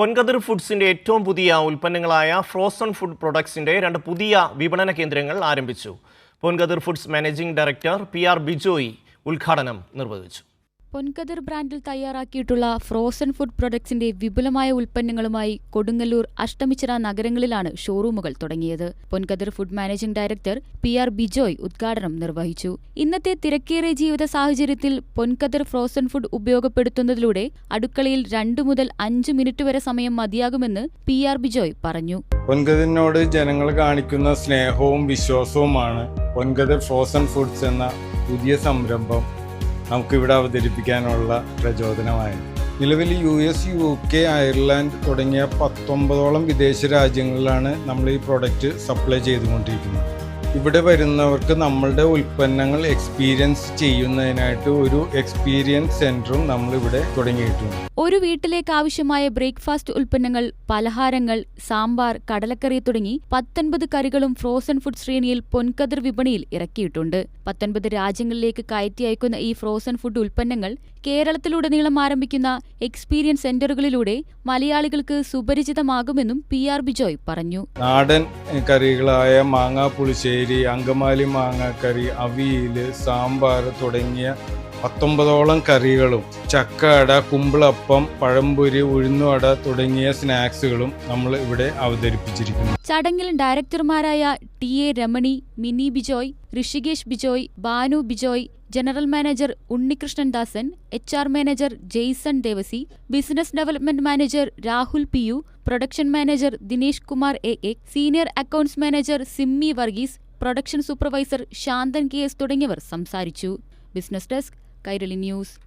പൊൻകതിർ ഫുഡ്സിന്റെ ഏറ്റവും പുതിയ ഉൽപ്പന്നങ്ങളായ frozen food പ്രൊഡക്ട്സിന്റെ 2 പുതിയ വിപണന കേന്ദ്രങ്ങൾ ആരംഭിച്ചു. Ponkathir foods managing director PR Bijoy ഉദ്ഘാടനം നിർവഹിച്ചു. പൊൻകതിർ ബ്രാൻഡിൽ തയ്യാറാക്കിയിട്ടുള്ള ഫ്രോസൺ ഫുഡ് പ്രൊഡക്ട്സിന്റെ വിപുലമായ ഉൽപ്പന്നങ്ങളുമായി കൊടുങ്ങല്ലൂർ, അഷ്ടമിച്ചിറ നഗരങ്ങളിലാണ് ഷോറൂമുകൾ തുടങ്ങിയത്. Ponkathir food managing director PR Bijoy ഉദ്ഘാടനം നിർവഹിച്ചു. ഇന്നത്തെ തിരക്കേറിയ ജീവിത സാഹചര്യത്തിൽ പൊൻകതിർ ഫ്രോസൺ ഫുഡ് ഉപയോഗപ്പെടുത്തുന്നതിലൂടെ അടുക്കളയിൽ 2 മുതൽ 5 മിനിറ്റ് വരെ സമയം മതിയാകുമെന്ന് PR ബിജോയ് പറഞ്ഞു. പൊൻകതിരിനോട് ജനങ്ങൾ കാണിക്കുന്ന സ്നേഹവും വിശ്വാസവുമാണ് പൊൻകതിർ ഫ്രോസൺ ഫുഡ്സ് എന്ന പുതിയ സംരംഭം നമുക്കിവിടെ അവതരിപ്പിക്കാനുള്ള പ്രചോദനമായി. നിലവിൽ US, UK, അയർലൻഡ് തുടങ്ങിയ 19ഓളം വിദേശ രാജ്യങ്ങളിലാണ് നമ്മൾ ഈ പ്രൊഡക്റ്റ് സപ്ലൈ ചെയ്തുകൊണ്ടിരിക്കുന്നത്. ഇവിടെ വരുന്നവർക്ക് നമ്മളുടെ ഉൽപ്പന്നങ്ങൾ എക്സ്പീരിയൻസ് ചെയ്യുന്നതിനായിട്ട് ഒരു എക്സ്പീരിയൻസ് സെന്ററും നമ്മളിവിടെ തുടങ്ങിയിട്ടുണ്ട്. ഒരു വീട്ടിലേക്ക് ആവശ്യമായ ബ്രേക്ക്ഫാസ്റ്റ് ഉൽപ്പന്നങ്ങൾ, പലഹാരങ്ങൾ, സാമ്പാർ, കടലക്കറി തുടങ്ങി 19 കറികളും ഫ്രോസൺ ഫുഡ് ശ്രേണിയിൽ പൊൻകതിർ വിപണിയിൽ ഇറക്കിയിട്ടുണ്ട്. 19 രാജ്യങ്ങളിലേക്ക് കയറ്റി അയക്കുന്ന ഈ ഫ്രോസൺ ഫുഡ് ഉൽപ്പന്നങ്ങൾ കേരളത്തിലുടനീളം ആരംഭിക്കുന്ന എക്സ്പീരിയൻസ് സെന്ററുകളിലൂടെ മലയാളികൾക്ക് സുപരിചിതമാകുമെന്നും PR ബിജോയ് പറഞ്ഞു. നാടൻ കറികളായ മാങ്ങാ പുളിശ്ശേരി, അങ്കമാലി മാങ്ങാക്കറി, അവിയല്, സാമ്പാർ തുടങ്ങിയ 19ഓളം കറികളും, ചക്കട, കുമ്പിളപ്പം, പഴംപൊരി, ഉഴുന്നുവട തുടങ്ങിയ സ്നാക്സുകളും നമ്മൾ ഇവിടെ അവതരിപ്പിച്ചിരിക്കുന്നു. ചടങ്ങിൽ ഡയറക്ടർമാരായ TA Ramani, Mini Bijoy, Rishikesh Bijoy, Bhanu Bijoy, general manager Unnikrishnan Dasan, HR manager Jaison Devasi, business development manager Rahul PU, production manager Dinesh Kumar AA, senior accounts manager Simmi Varghese, production supervisor Santhan KS തുടങ്ങിയവർ സംസാരിച്ചു. Business desk, Kairali news.